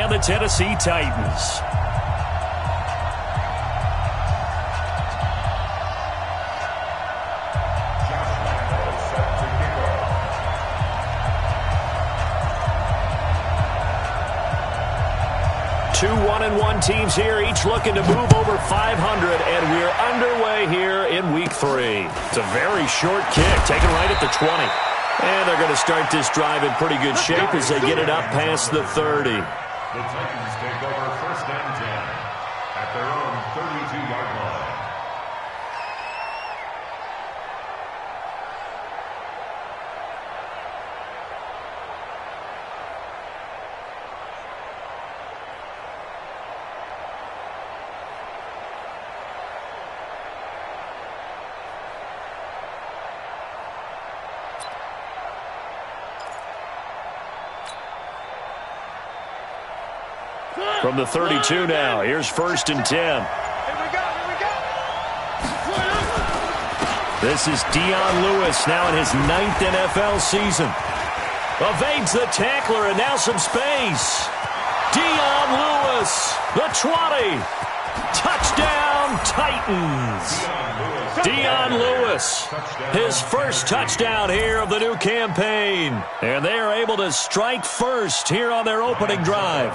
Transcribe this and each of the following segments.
and the Tennessee Titans. Two 1-1 teams here, each looking to move over 500, and we're underway here in Week 3. It's a very short kick, taken right at the 20. And they're going to start this drive in pretty good shape as they get it up past the 30. The Titans take over 1st and 10 at their own 32-yard line. From the 32 now, here's 1st and 10. Here we go. This is Dion Lewis now in his 9th NFL season. Evades the tackler and now some space. Dion Lewis, the 20. Touchdown, Titans. Dion Lewis, his first touchdown here of the new campaign. And they are able to strike first here on their opening drive.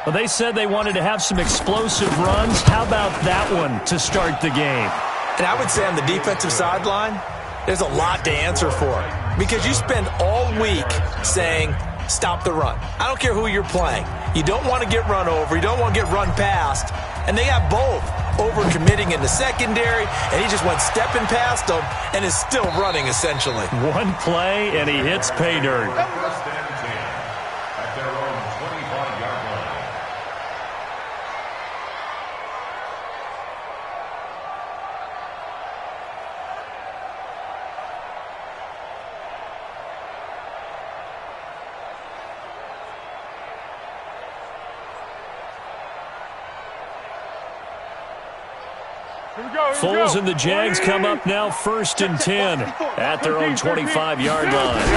Well, they said they wanted to have some explosive runs. How about that one to start the game? And I would say on the defensive sideline, there's a lot to answer for. Because you spend all week saying, stop the run. I don't care who you're playing. You don't want to get run over. You don't want to get run past. And they have both. Over-committing in the secondary, and he just went stepping past them and is still running, essentially. One play, and he hits pay dirt. 1st and 10 at their own 25-yard line. Foles and the Jags come up now 1st and 10 at their own 25-yard line.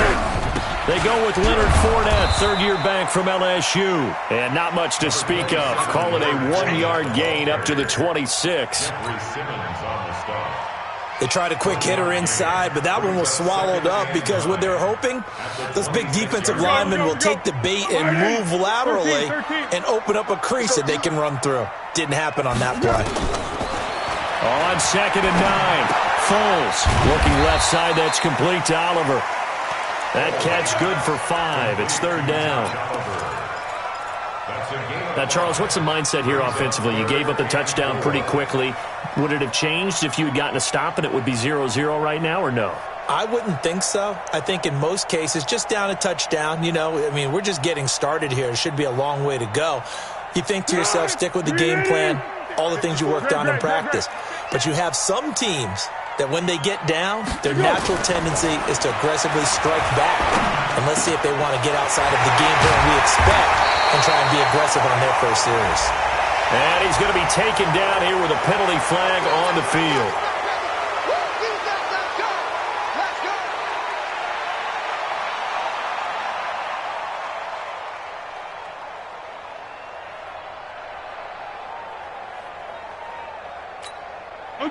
They go with Leonard Fournette, third-year back from LSU. And not much to speak of. Call it a 1-yard gain up to the 26. They tried a quick hitter inside, but that one was swallowed up because what they're hoping, those big defensive linemen will take the bait and move laterally and open up a crease that they can run through. Didn't happen on that play. On 2nd and 9, Foles looking left side. That's complete to Oliver. That catch good for 5. It's 3rd down. Now, Charles, what's the mindset here offensively? You gave up the touchdown pretty quickly. Would it have changed if you had gotten a stop and it would be 0-0 right now, or no? I wouldn't think so. I think in most cases, just down a touchdown, we're just getting started here. It should be a long way to go. You think to yourself, stick with the game plan, all the things you worked on in practice. But you have some teams that when they get down, their natural tendency is to aggressively strike back. And let's see if they want to get outside of the game plan we expect and try and be aggressive on their first series. And he's going to be taken down here with a penalty flag on the field.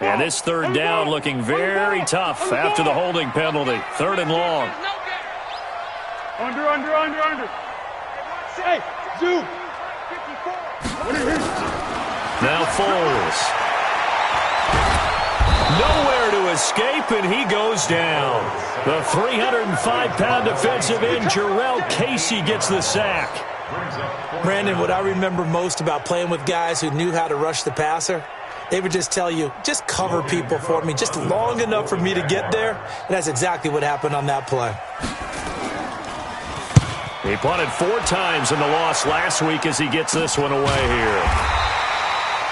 And this 3rd down looking very tough after the holding penalty. 3rd and long. Under. Hey, zoom. Now Foles. Nowhere to escape, and he goes down. The 305-pound defensive end, Jarrell Casey, gets the sack. Brandon, what I remember most about playing with guys who knew how to rush the passer, they would just tell you, just cover people for me, just long enough for me to get there. And that's exactly what happened on that play. He punted 4 times in the loss last week as he gets this one away here.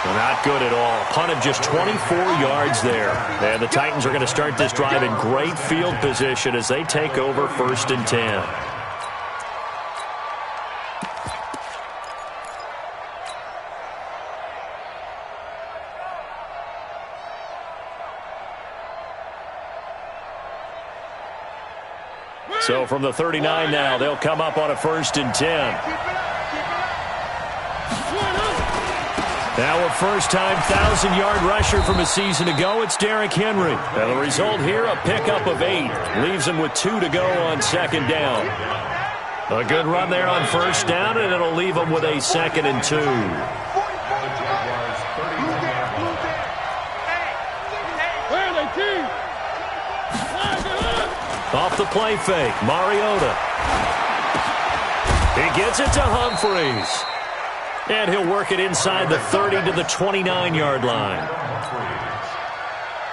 Well, not good at all. Punted just 24 yards there. And the Titans are going to start this drive in great field position as they take over 1st and 10. So from the 39 now, they'll come up on a 1st and 10. Now a first-time 1,000-yard rusher from a season ago, it's Derrick Henry. And the result here, a pickup of 8. Leaves him with 2 to go on 2nd down. A good run there on 1st down, and it'll leave him with a 2nd and 2. Off the play fake, Mariota. He gets it to Humphries. And he'll work it inside the 30 to the 29-yard line.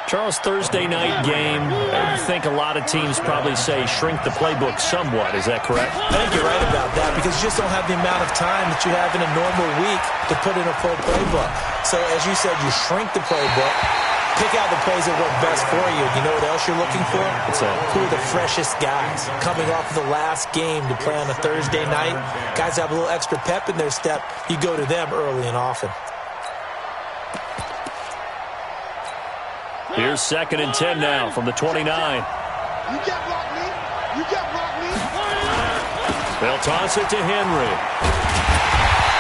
Charles, Thursday night game, I think a lot of teams probably say shrink the playbook somewhat. Is that correct? I think you're right about that because you just don't have the amount of time that you have in a normal week to put in a full playbook. So as you said, you shrink the playbook. Pick out the plays that work best for you. You know what else you're looking for? What's that? Who are the freshest guys? Coming off of the last game to play on a Thursday night, guys have a little extra pep in their step. You go to them early and often. Here's 2nd and 10 now from the 29. You can't block me. You can't block me. They'll toss it to Henry.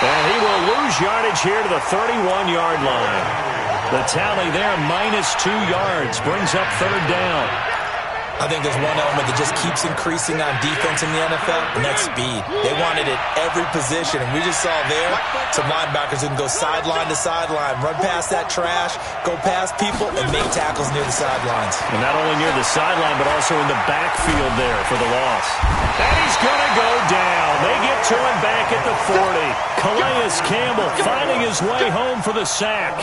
And he will lose yardage here to the 31-yard line. The tally there, -2 yards, brings up 3rd down. I think there's one element that just keeps increasing on defense in the NFL, and that's speed. They want it at every position, and we just saw there some linebackers who can go sideline to sideline, run past that trash, go past people, and make tackles near the sidelines. And not only near the sideline, but also in the backfield there for the loss. And he's going to go down. They get to him back at the 40. Calais Campbell finding his way home for the sack.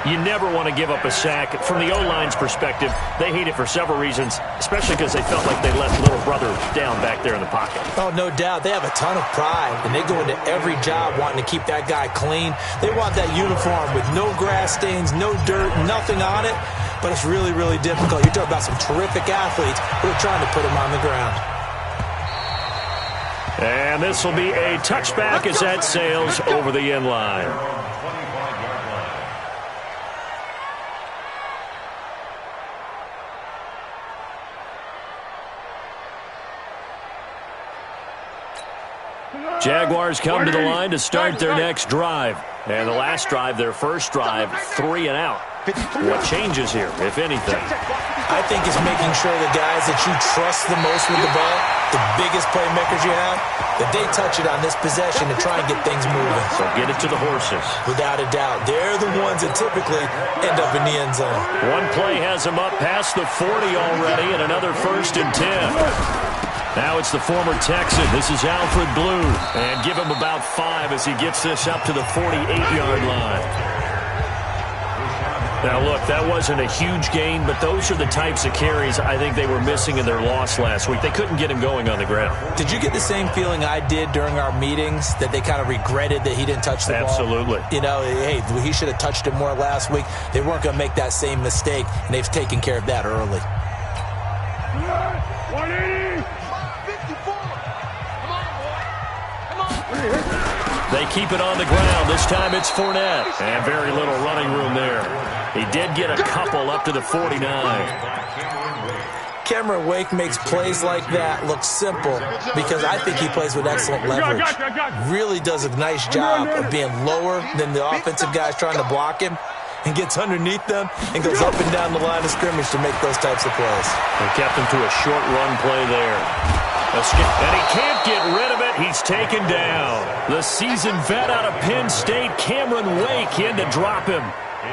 You never want to give up a sack. From the O-line's perspective, they hate it for several reasons, especially because they felt like they left little brother down back there in the pocket. Oh, no doubt. They have a ton of pride, and they go into every job wanting to keep that guy clean. They want that uniform with no grass stains, no dirt, nothing on it, but it's really, really difficult. You're talking about some terrific athletes who are trying to put him on the ground. And this will be a touchback as that sails over the end line. Jaguars come to the line to start their next drive. And the last drive, their first drive, 3 and out. What changes here, if anything? I think it's making sure the guys that you trust the most with the ball, the biggest playmakers you have, that they touch it on this possession to try and get things moving. So get it to the horses. Without a doubt. They're the ones that typically end up in the end zone. One play has them up past the 40 already, and another 1st and 10. Now it's the former Texan. This is Alfred Blue. And give him about 5 as he gets this up to the 48-yard line. Now, look, that wasn't a huge gain, but those are the types of carries I think they were missing in their loss last week. They couldn't get him going on the ground. Did you get the same feeling I did during our meetings, that they kind of regretted that he didn't touch the ball? Absolutely. You know, hey, he should have touched it more last week. They weren't going to make that same mistake, and they've taken care of that early. 180. They keep it on the ground. This time it's Fournette. And very little running room there. He did get a couple up to the 49. Cameron Wake makes plays like that look simple because I think he plays with excellent leverage. Really does a nice job of being lower than the offensive guys trying to block him, and gets underneath them and goes up and down the line of scrimmage to make those types of plays. They kept him to a short run play there. And he can't get rid of it. He's taken down. The seasoned vet out of Penn State, Cameron Wake, in to drop him.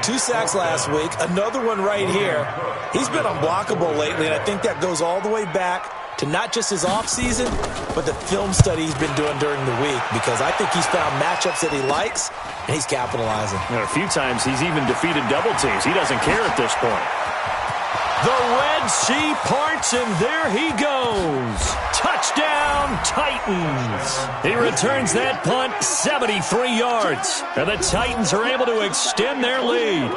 2 sacks last week, another one right here. He's been unblockable lately, and I think that goes all the way back to not just his offseason, but the film study he's been doing during the week, because I think he's found matchups that he likes, and he's capitalizing. And a few times he's even defeated double teams. He doesn't care at this point. The Red Sea parts, and there he goes. Touchdown, Titans. He returns that punt 73 yards. And the Titans are able to extend their lead.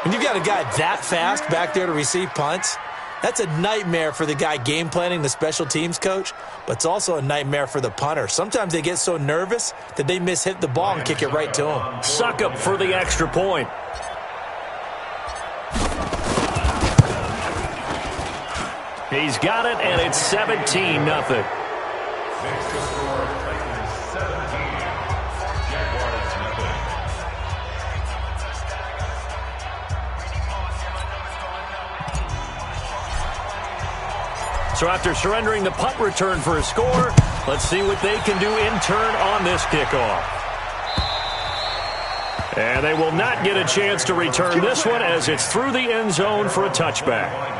When you've got a guy that fast back there to receive punts, that's a nightmare for the guy game planning, the special teams coach, but it's also a nightmare for the punter. Sometimes they get so nervous that they mishit the ball and kick it right to him. Suck up for the extra point. He's got it, and it's 17-0. Next to score, Titans 17, Jaguars nothing. So after surrendering the punt return for a score, let's see what they can do in turn on this kickoff. And they will not get a chance to return this one as it's through the end zone for a touchback.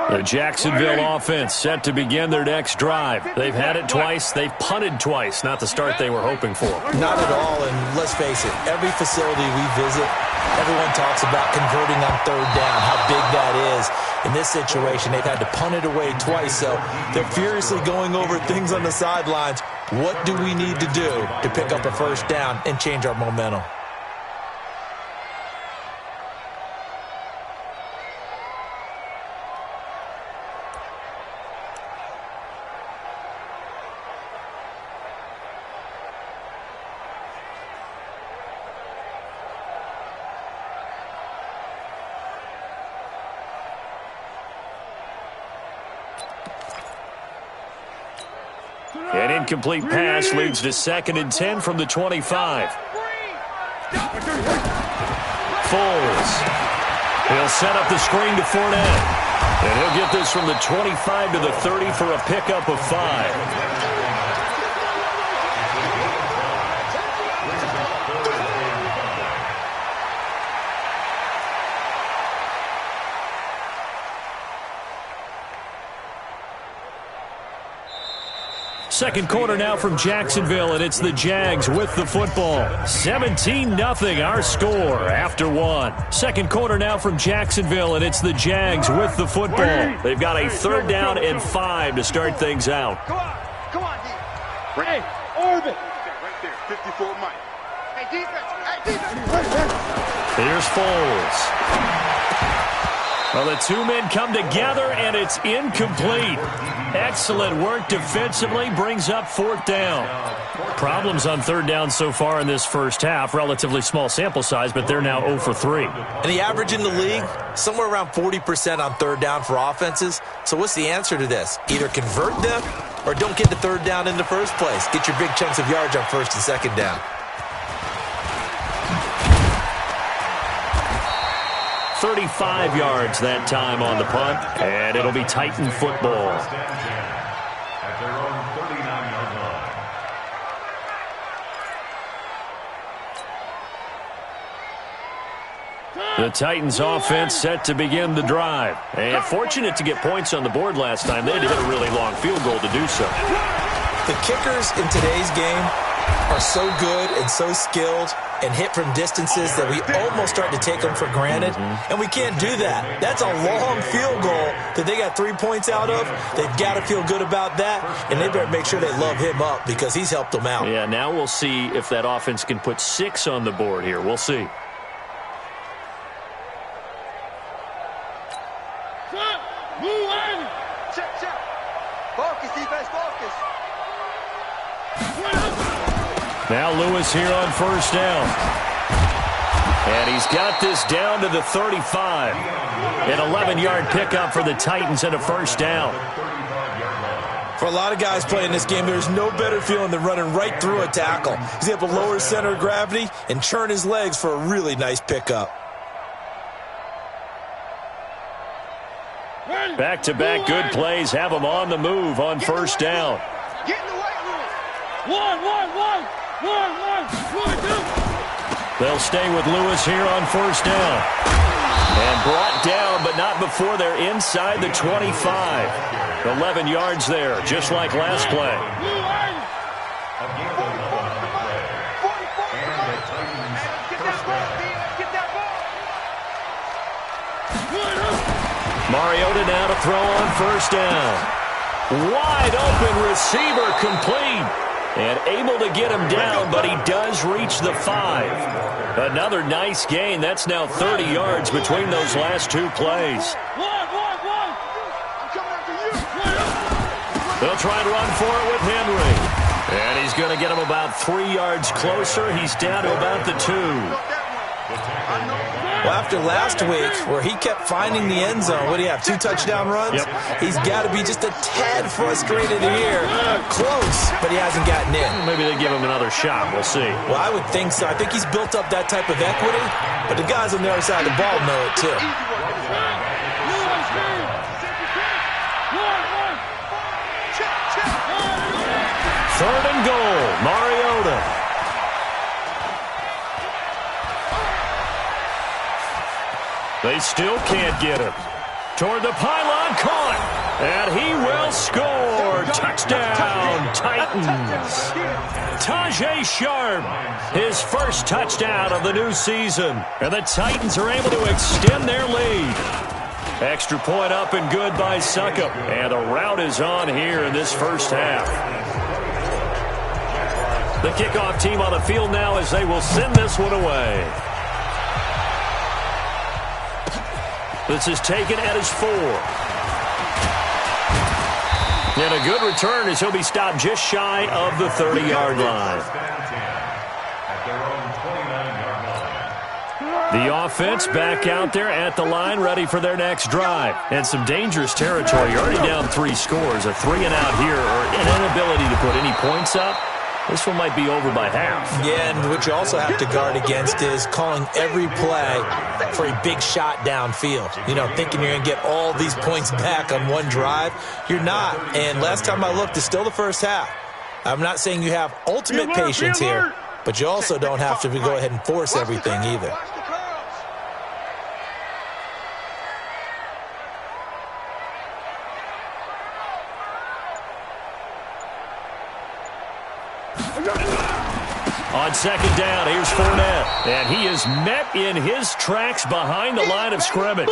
The Jacksonville offense set to begin their next drive. They've had it twice. They've punted twice. Not the start they were hoping for. Not at all, and let's face it, every facility we visit, everyone talks about converting on third down, how big that is. In this situation, they've had to punt it away twice, so they're furiously going over things on the sidelines. What do we need to do to pick up a first down and change our momentum? An incomplete pass leads to 2nd and 10 from the 25. Foles. He'll set up the screen to Fournette. And he'll get this from the 25 to the 30 for a pickup of 5. Second quarter now from Jacksonville, and it's the Jags with the football. 17-0 our score after one. Second quarter now from Jacksonville, and it's the Jags with the football. They've got a 3rd down and 5 to start things out. Come on, D. Hey, orbit. Right there, 54 Mike. Hey, defense. Here's Foles. Well, the two men come together, and it's incomplete. Excellent work defensively, brings up 4th down. Problems on 3rd down so far in this first half. Relatively small sample size, but they're now 0 for 3. And the average in the league, somewhere around 40% on 3rd down for offenses. So what's the answer to this? Either convert them or don't get the 3rd down in the first place. Get your big chunks of yards on 1st and 2nd down. 35 yards that time on the punt, and it'll be Titan football. At their own 39-yard line. The Titans offense set to begin the drive. And fortunate to get points on the board last time. They had to hit a really long field goal to do so. The kickers in today's game are so good and so skilled and hit from distances that we almost start to take them for granted, and we can't do that. That's a long field goal that they got 3 points out of. They've got to feel good about that, and they better make sure they love him up because he's helped them out. Yeah, now we'll see if that offense can put 6 on the board here. We'll see. Check. Focus, defense, focus. Now Lewis here on 1st down. And he's got this down to the 35. An 11-yard pickup for the Titans and a 1st down. For a lot of guys playing this game, there's no better feeling than running right through a tackle. He's able to lower his center of gravity and churn his legs for a really nice pickup. Back-to-back good plays have him on the move on 1st down. Get in the way, Lewis. One. They'll stay with Lewis here on 1st down. And brought down, but not before they're inside the 25. 11 yards there, just like last play. Mariota now to throw on 1st down. Wide open receiver complete. And able to get him down, but he does reach the 5. Another nice gain. That's now 30 yards between those last 2 plays. I'm coming after you. They'll try and run for it with Henry. And he's going to get him about 3 yards closer. He's down to about the 2. Well, after last week, where he kept finding the end zone, what do you have, 2 touchdown runs? Yep. He's got to be just a tad frustrated here. Close, but he hasn't gotten in. Maybe they give him another shot. We'll see. Well, I would think so. I think he's built up that type of equity, but the guys on the other side of the ball know it too. Third and goal, Mariota. They still can't get him. Toward the pylon, caught. And he will score. Touchdown, Titans. Tajay Sharp, his first touchdown of the new season. And the Titans are able to extend their lead. Extra point up and good by Succop. And the rout is on here in this first half. The kickoff team on the field now as they will send this one away. This is taken at his 4. And a good return as he'll be stopped just shy of the 30-yard line. The offense back out there at the line, ready for their next drive. And some dangerous territory. You're already down 3 scores. A 3-and-out here, or an inability to put any points up. This one might be over by half. Yeah, and what you also have to guard against is calling every play for a big shot downfield. You know, thinking you're going to get all these points back on one drive. You're not. And last time I looked, it's still the first half. I'm not saying you have ultimate patience here, but you also don't have to go ahead and force everything either. On second down, here's Fournette. And he is met in his tracks behind the line of scrimmage.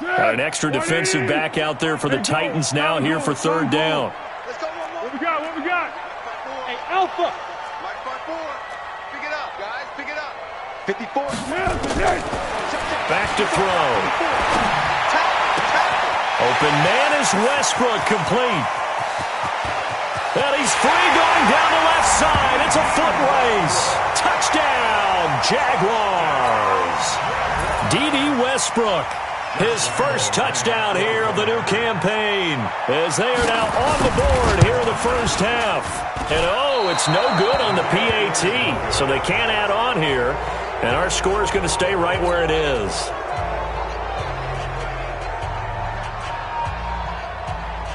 Got an extra defensive back out there for the Titans now here for third down. What we got? What we got? Hey, Alpha. Pick it up, guys. Pick it up. 54. Back to throw. Open man is Westbrook, complete. And he's free going down the left side. It's a foot race. Touchdown, Jaguars. D.D. Westbrook. His first touchdown here of the new campaign as they are now on the board here in the first half. And, oh, it's no good on the PAT, so they can't add on here. And our score is going to stay right where it is.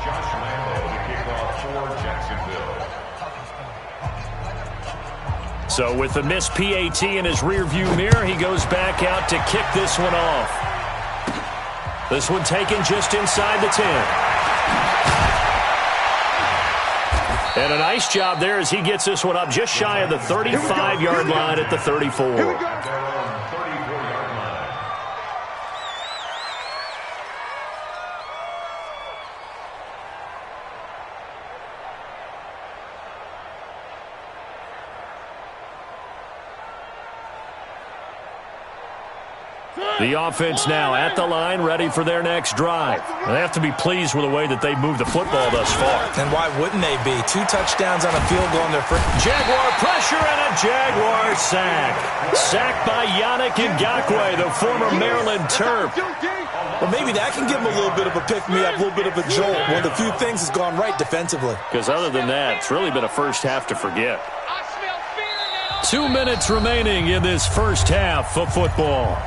Josh Lambo, the kickoff for Jacksonville. So with the missed PAT in his rearview mirror, he goes back out to kick this one off. This one taken just inside the 10. And a nice job there as he gets this one up just shy of the 35-yard line at the 34. The offense now at the line, ready for their next drive. They have to be pleased with the way that they've moved the football thus far. And why wouldn't they be? 2 touchdowns on a field goal in their first. Jaguar pressure and a Jaguar sack. Sacked by Yannick Ngakoue, the former Maryland Terp. Well, maybe that can give them a little bit of a pick-me-up, a little bit of a jolt. One of the few things has gone right defensively. Because other than that, it's really been a first half to forget. 2 minutes remaining in this first half of football.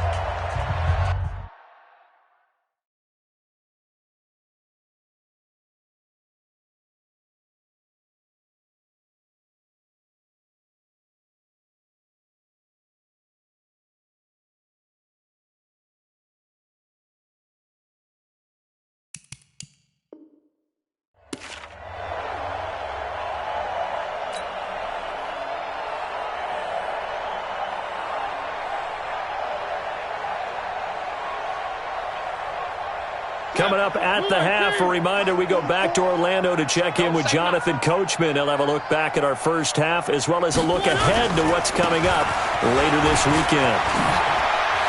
Coming up at the half, a reminder, we go back to Orlando to check in with Jonathan Coachman. He'll have a look back at our first half as well as a look ahead to what's coming up later this weekend.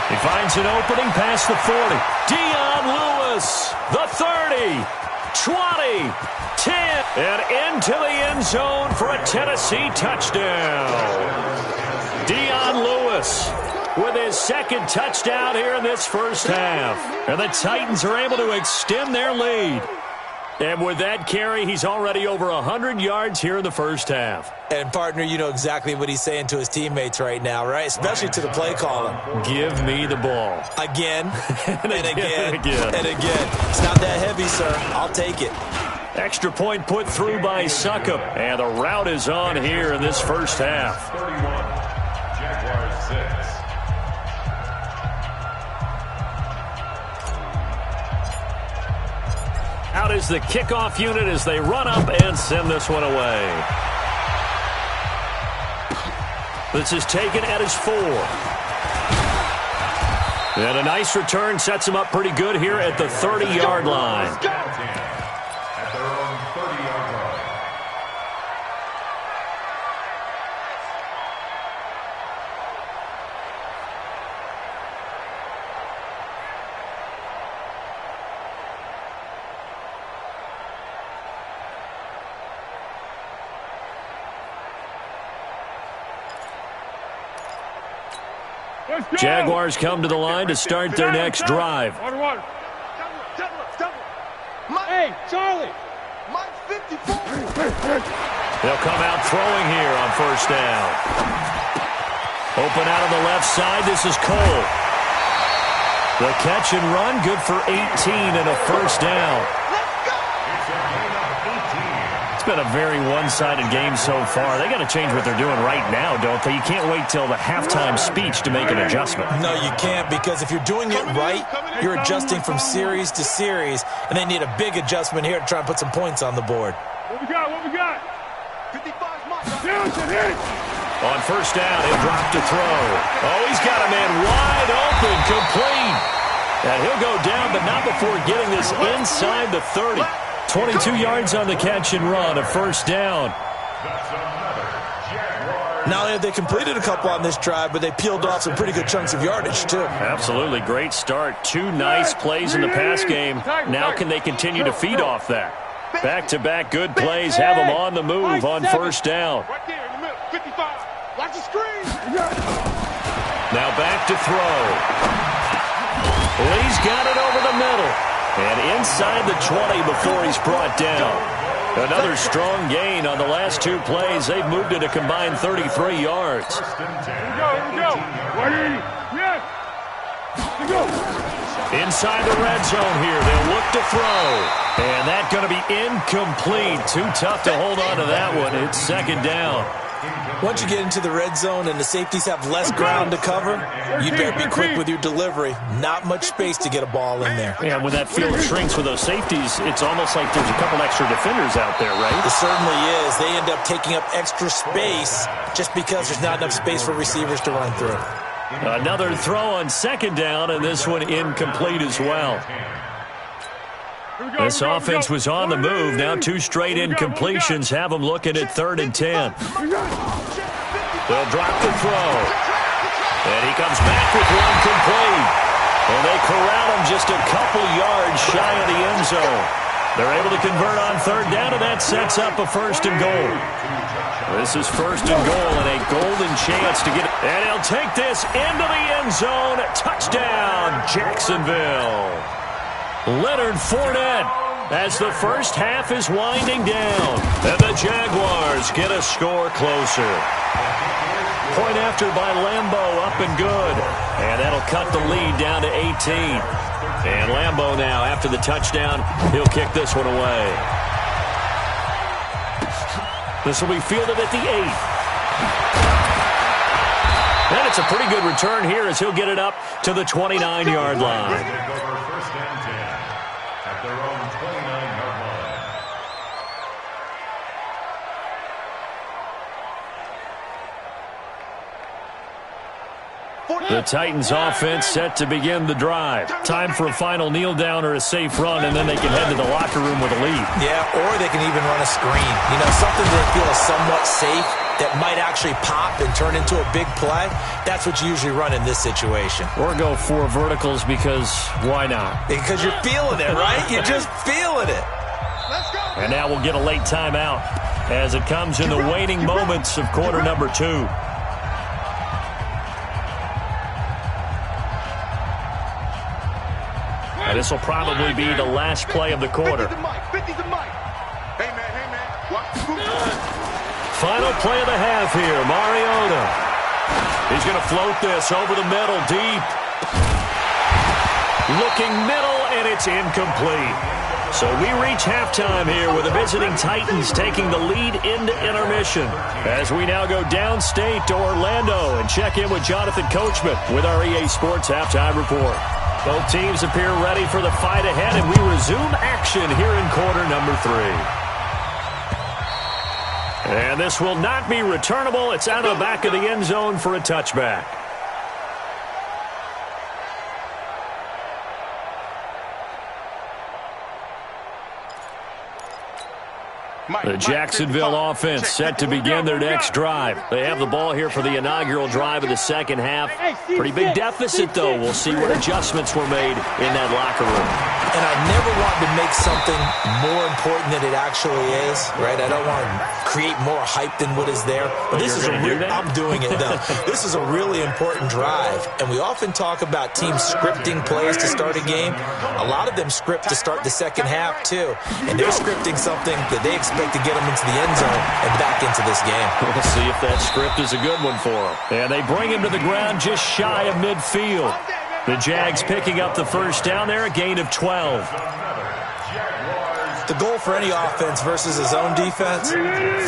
He finds an opening past the 40. Dion Lewis, the 30, 20, 10, and into the end zone for a Tennessee touchdown. Dion Lewis with his second touchdown here in this first half. And the Titans are able to extend their lead. And with that carry, he's already over 100 yards here in the first half. And, partner, you know exactly what he's saying to his teammates right now, right? Especially to the play caller. Give me the ball. Again, and again, again. and again. It's not that heavy, sir. I'll take it. Extra point put through by Succop. And the route is on here in this first half. 31, Jaguars 6. Out is the kickoff unit as they run up and send this one away. This is taken at his 4. And a nice return sets him up pretty good here at the 30-yard line. At their own 30-yard line. Let's go. Jaguars come to the line to start their next drive. Water. Hey, Charlie. Mike 54. They'll come out throwing here on first down. Open out on the left side. This is Cole. The catch and run, good for 18 and a first down. It's been a very one-sided game so far. They got to change what they're doing right now, don't they? You can't wait till the halftime speech to make an adjustment. No, you can't, because if you're doing it right, you're adjusting from series to series, and they need a big adjustment here to try and put some points on the board. What we got? 55's Mike. On first down, he'll drop to throw. Oh, he's got a man wide open, complete. And he'll go down, but not before getting this inside the 30. 22 yards on the catch and run, a first down. Not only have they completed a couple on this drive, but they peeled off some pretty good chunks of yardage, too. Absolutely. Great start. 2 nice plays in the pass game. Now can they continue to feed off that? Back-to-back good plays have them on the move on first down. Right there in the middle. 55. Watch the screen. Now back to throw. Lee's got it over the middle. And inside the 20 before he's brought down. Another strong gain on the last 2 plays. They've moved it a combined 33 yards. Here we go. Ready? Yes. Let's go. Inside the red zone here. They'll look to throw. And that's going to be incomplete. Too tough to hold on to that one. It's second down. Once you get into the red zone and the safeties have less ground to cover, you better be quick with your delivery. Not much space to get a ball in there. Yeah, when that field shrinks with those safeties, it's almost like there's a couple extra defenders out there, right? It certainly is. They end up taking up extra space just because there's not enough space for receivers to run through. Another throw on second down, and this one incomplete as well. This offense was on the move. Now 2 straight incompletions have them looking at 3rd and 10. They'll drop the throw. And he comes back with one complete. And they corral him just a couple yards shy of the end zone. They're able to convert on 3rd down, and that sets up a 1st and goal. This is 1st and goal and a golden chance to get it. And he'll take this into the end zone. Touchdown, Jacksonville. Leonard Fournette as the first half is winding down. And the Jaguars get a score closer. Point after by Lambeau, up and good. And that'll cut the lead down to 18. And Lambeau now, after the touchdown, he'll kick this one away. This will be fielded at the 8. And it's a pretty good return here as he'll get it up to the 29-yard line. Their own 29-yard line. The Titans offense set to begin the drive. Time for a final kneel down or a safe run, and then they can head to the locker room with a lead. Yeah, or they can even run a screen. You know, something they feel is somewhat safe that might actually pop and turn into a big play. That's what you usually run in this situation. Or go 4 verticals because why not? Because you're feeling it, right? You're just feeling it. And now we'll get a late timeout as it comes in the waning moments of quarter number 2. And this will probably be the last play of the quarter. Final play of the half here, Mariota. He's going to float this over the middle, deep. Looking middle, and it's incomplete. So we reach halftime here with the visiting Titans taking the lead into intermission. As we now go downstate to Orlando and check in with Jonathan Coachman with our EA Sports Halftime Report. Both teams appear ready for the fight ahead, and we resume action here in quarter number 3. And this will not be returnable. It's out of the back of the end zone for a touchback. The Jacksonville offense set to begin their next drive. They have the ball here for the inaugural drive of the second half. Pretty big deficit, though. We'll see what adjustments were made in that locker room. And I never want to make something more important than it actually is, right? I don't want to create more hype than what is there. But this is I'm doing it, though. This is a really important drive. And we often talk about teams scripting plays to start a game. A lot of them script to start the second half, too. And they're scripting something that they expect to get them into the end zone and back into this game. We'll see if that script is a good one for them. And they bring him to the ground just shy of midfield. The Jags picking up the first down there, a gain of 12. The goal for any offense versus his own defense,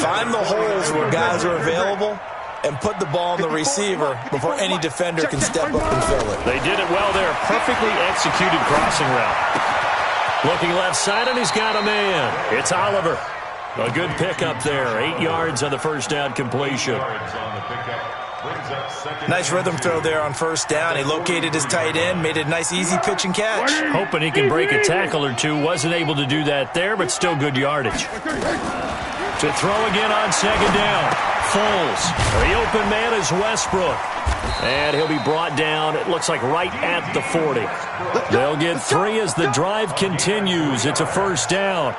find the holes where guys are available and put the ball on the receiver before any defender can step up and fill it. They did it well there. Perfectly executed crossing route. Looking left side, and he's got a man. It's Oliver. A good pickup there. 8 yards on the first down completion. Nice rhythm throw there on first down. He located his tight end, made a nice easy pitch and catch. Hoping he can break a tackle or two. Wasn't able to do that there, but still good yardage. To throw again on second down. Foles. The open man is Westbrook. And he'll be brought down, it looks like, right at the 40. They'll get 3 as the drive continues. It's a first down.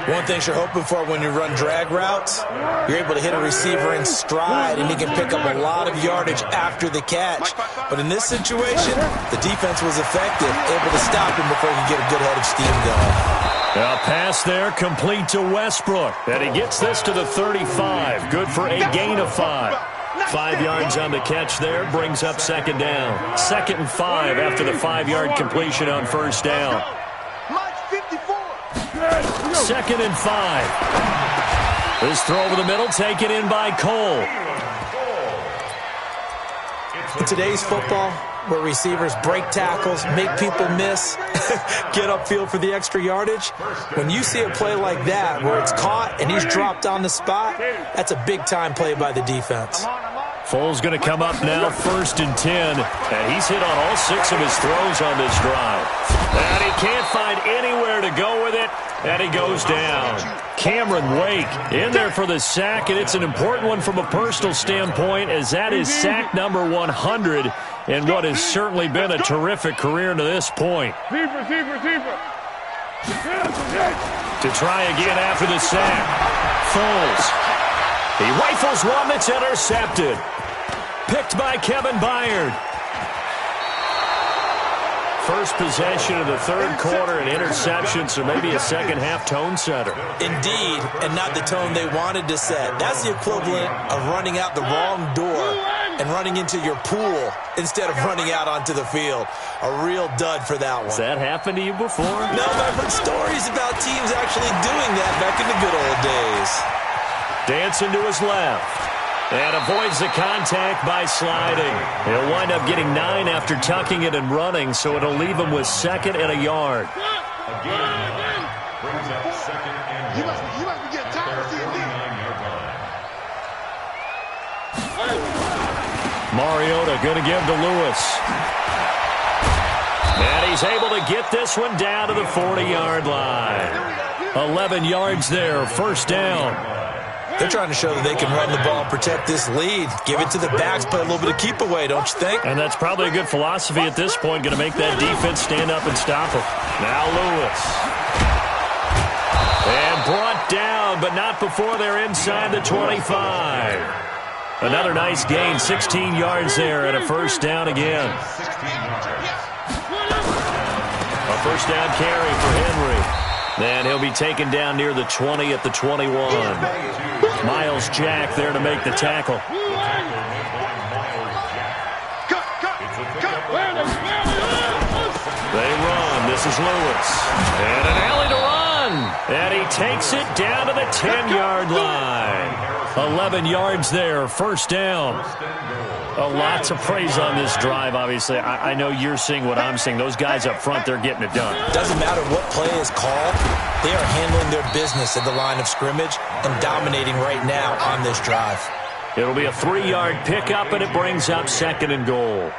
One thing you're hoping for when you run drag routes, you're able to hit a receiver in stride, and he can pick up a lot of yardage after the catch. But in this situation, the defense was effective, able to stop him before he could get a good head of steam going. A pass there, complete to Westbrook. And he gets this to the 35. Good for a gain of 5. 5 yards on the catch there, brings up second down. 2nd and 5 after the 5-yard completion on first down. 2nd and 5. This throw over the middle, taken in by Cole. In today's football, where receivers break tackles, make people miss, get upfield for the extra yardage, when you see a play like that where it's caught and he's dropped on the spot, that's a big-time play by the defense. Foles going to come up now, 1st and 10, and he's hit on all 6 of his throws on this drive. And he can't find anywhere to go with it, and he goes down. Cameron Wake in there for the sack, and it's an important one from a personal standpoint, as that is sack number 100 in what has certainly been a terrific career to this point. Receiver. To try again after the sack. Foles. He rifles one that's intercepted. Picked by Kevin Byard. First possession of the third quarter, an interception, so maybe a second-half tone setter. Indeed, and not the tone they wanted to set. That's the equivalent of running out the wrong door and running into your pool instead of running out onto the field. A real dud for that one. Has that happened to you before? No, but I've heard stories about teams actually doing that back in the good old days. Dancing to his left. And avoids the contact by sliding. He'll wind up getting 9 after tucking it and running, so it'll leave him with 2nd and a yard. Again, brings up 2nd and 1. You must be getting tired of seeing this. Mariota going to give to Lewis. And he's able to get this one down to the 40-yard line. 11 yards there, first down. They're trying to show that they can run the ball and protect this lead. Give it to the backs, play a little bit of keep away, don't you think? And that's probably a good philosophy at this point, going to make that defense stand up and stop them. Now Lewis. And brought down, but not before they're inside the 25. Another nice gain, 16 yards there, and a first down again. A first down carry for Henry. Then he'll be taken down near the 20 at the 21. Miles Jack there to make the tackle. They run. This is Lewis. And an alley to run. And he takes it down to the 10-yard line. 11 yards there, first down. Lots of praise on this drive, obviously. I know you're seeing what I'm seeing. Those guys up front, they're getting it done. Doesn't matter what play is called. They are handling their business at the line of scrimmage and dominating right now on this drive. It'll be a 3-yard pickup, and it brings up second and goal.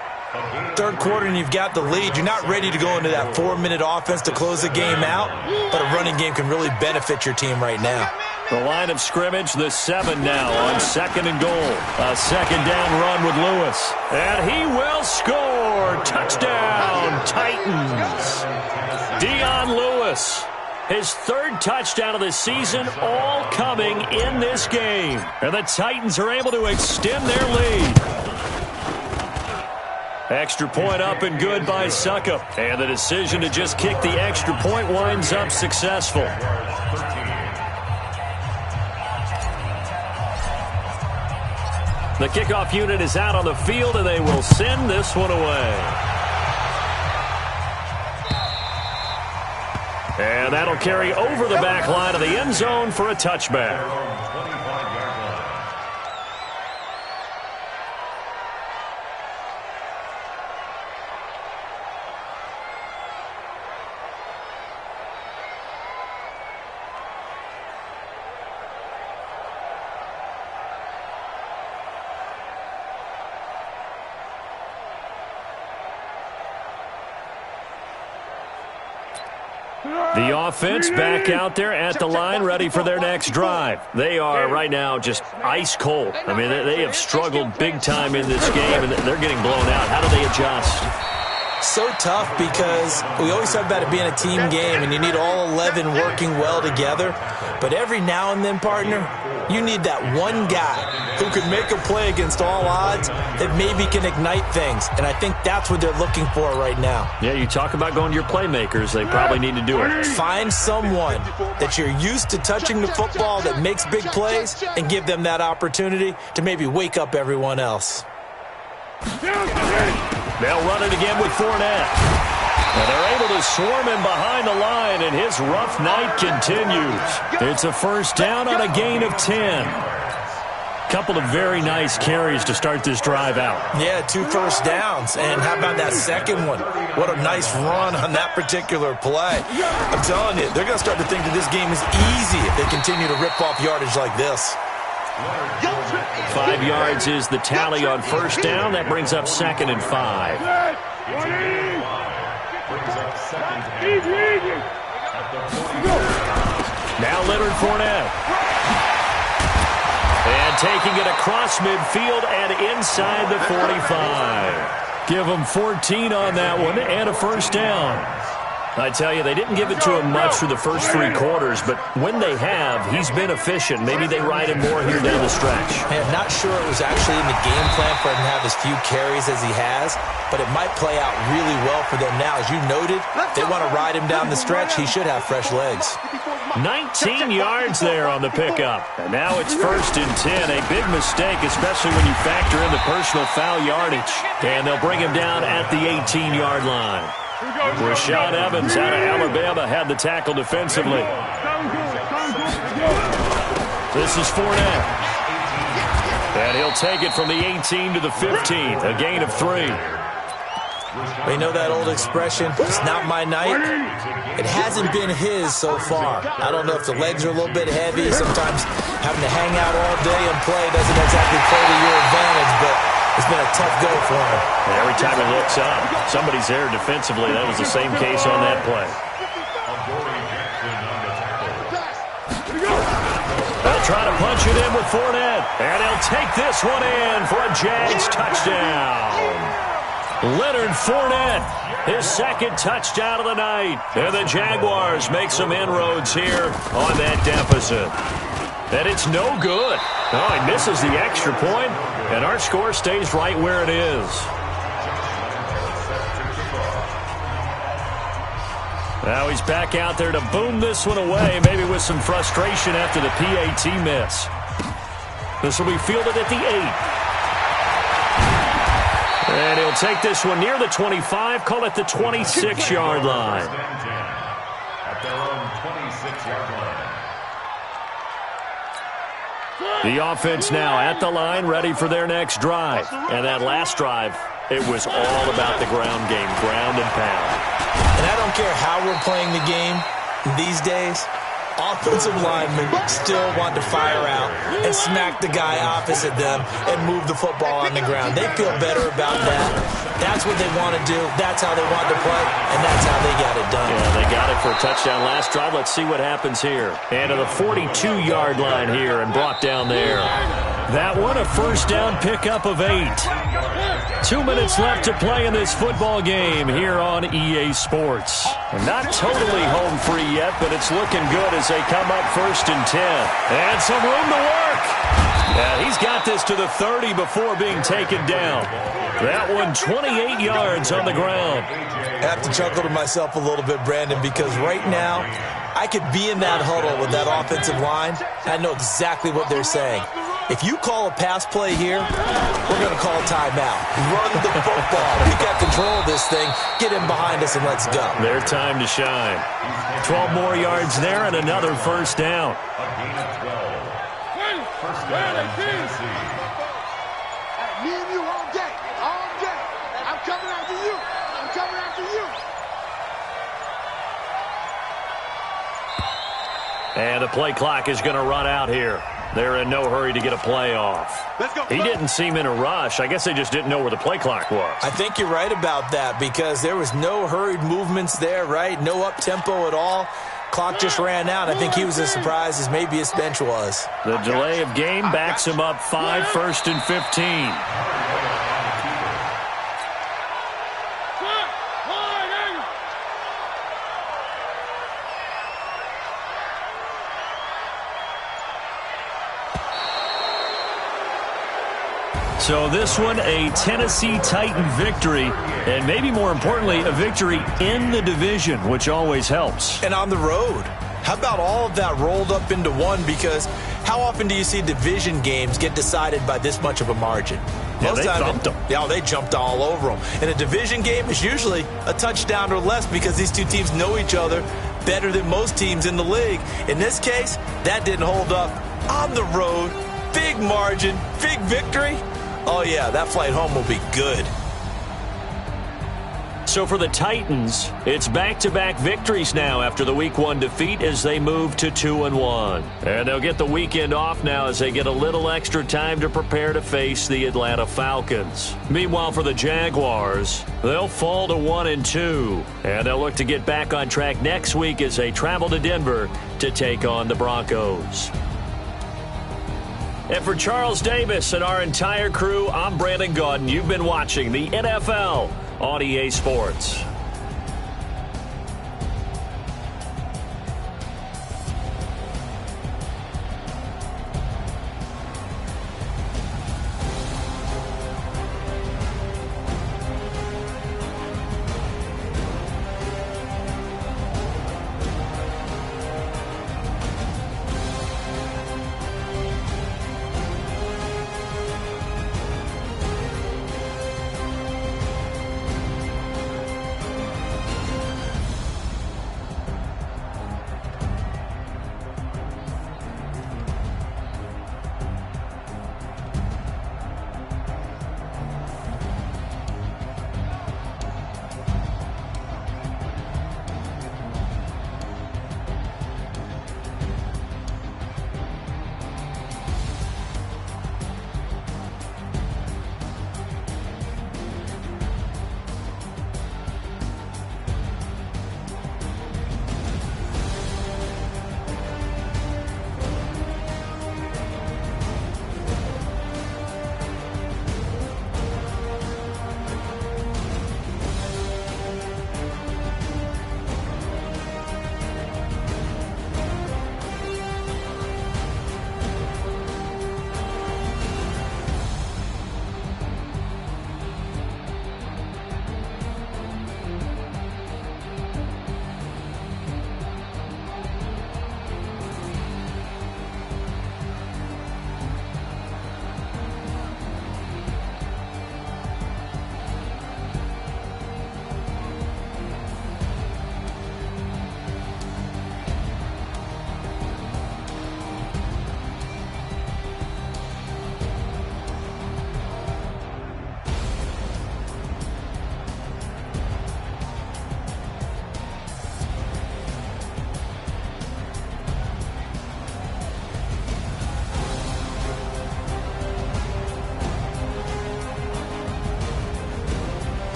Third quarter, and you've got the lead. You're not ready to go into that 4-minute offense to close the game out, but a running game can really benefit your team right now. The line of scrimmage, the 7 now on second and goal. A second down run with Lewis. And he will score. Touchdown, Titans. Dion Lewis. His third touchdown of the season, all coming in this game. And the Titans are able to extend their lead. Extra point up and good by Suckup. And the decision to just kick the extra point winds up successful. The kickoff unit is out on the field, and they will send this one away. And that'll carry over the back line of the end zone for a touchback. The offense back out there at the line, ready for their next drive. They are right now just ice cold. I mean, they have struggled big time in this game, and they're getting blown out. How do they adjust? So tough because we always talk about it being a team game, and you need all 11 working well together. But every now and then, partner, you need that one guy who can make a play against all odds that maybe can ignite things. And I think that's what they're looking for right now. Yeah, you talk about going to your playmakers. They probably need to do it. Find someone that you're used to touching the football that makes big plays and give them that opportunity to maybe wake up everyone else. They'll run it again with Fournette. And they're able to swarm him behind the line, and his rough night continues. It's a first down on a gain of 10. Couple of very nice carries to start this drive out. Yeah, 2 first downs. And how about that second one? What a nice run on that particular play. I'm telling you, they're going to start to think that this game is easy if they continue to rip off yardage like this. 5 yards is the tally on first down. That brings up second and 5. Now Leonard Fournette. And taking it across midfield and inside the 45. Give them 14 on that one and a first down. I tell you, they didn't give it to him much for the first 3 quarters, but when they have, he's been efficient. Maybe they ride him more here down the stretch. Hey, I'm not sure it was actually in the game plan for him to have as few carries as he has, but it might play out really well for them now. As you noted, they want to ride him down the stretch. He should have fresh legs. 19 yards there on the pickup. And now it's first and 10. A big mistake, especially when you factor in the personal foul yardage. And they'll bring him down at the 18-yard line. Rashaan Evans out of Alabama had the tackle defensively. This is Fournette. And he'll take it from the 18 to the 15. A gain of 3. You know that old expression, it's not my night? It hasn't been his so far. I don't know if the legs are a little bit heavy. Sometimes having to hang out all day and play doesn't exactly play to your advantage, but It's been a tough go for him. And every time he looks up, somebody's there defensively. That was the same case on that play. They'll try to punch it in with Fournette. And he'll take this one in for a Jags touchdown. Leonard Fournette, his second touchdown of the night. And the Jaguars make some inroads here on that deficit. And it's no good. Oh, he misses the extra point, and our score stays right where it is. Now he's back out there to boom this one away, maybe with some frustration after the PAT miss. This will be fielded at the 8. And he'll take this one near the 25, call it the 26-yard line. At their own 26-yard line. The offense now at the line, ready for their next drive. And that last drive, it was all about the ground game, ground and pound. And I don't care how we're playing the game these days, offensive linemen still want to fire out and smack the guy opposite them and move the football on the ground. They feel better about that. That's what they want to do. That's how they want to play, and that's how they got it done. Yeah, they got it for a touchdown last drive. Let's see what happens here. And to the 42-yard line here and brought down there. That one, a first down pickup of 8. 2 minutes left to play in this football game here on EA Sports. Not totally home free yet, but it's looking good as they come up 1st and 10. And some room to work. Yeah, he's got this to the 30 before being taken down. That one 28 yards on the ground. I have to chuckle to myself a little bit, Brandon, because right now I could be in that huddle with that offensive line. I know exactly what they're saying. If you call a pass play here, we're going to call a timeout. Run the football. We got control of this thing. Get him behind us and let's go. Their time to shine. 12 more yards there and another first down. A gain of 12. First down, Tennessee. Me and you all day. All day. I'm coming after you. I'm coming after you. And the play clock is going to run out here. They're in no hurry to get a play off. Let's go. He didn't seem in a rush. I guess they just didn't know where the play clock was. I think you're right about that because there was no hurried movements there, right? No up-tempo at all. Clock just ran out. I think he was as surprised as maybe his bench was. The delay of game backs him up 5, 1st and 15. So this one, a Tennessee Titan victory, and maybe more importantly, a victory in the division, which always helps. And on the road. How about all of that rolled up into one? Because how often do you see division games get decided by this much of a margin? Yeah, they thumped them. Yeah, they jumped all over them. And a division game is usually a touchdown or less because these two teams know each other better than most teams in the league. In this case, that didn't hold up. On the road, big margin, big victory. Oh, yeah, that flight home will be good. So for the Titans, it's back-to-back victories now after the Week 1 defeat as they move to 2-1. And they'll get the weekend off now as they get a little extra time to prepare to face the Atlanta Falcons. Meanwhile, for the Jaguars, they'll fall to 1-2. And they'll look to get back on track next week as they travel to Denver to take on the Broncos. And for Charles Davis and our entire crew, I'm Brandon Gaudin. You've been watching the NFL on EA Sports.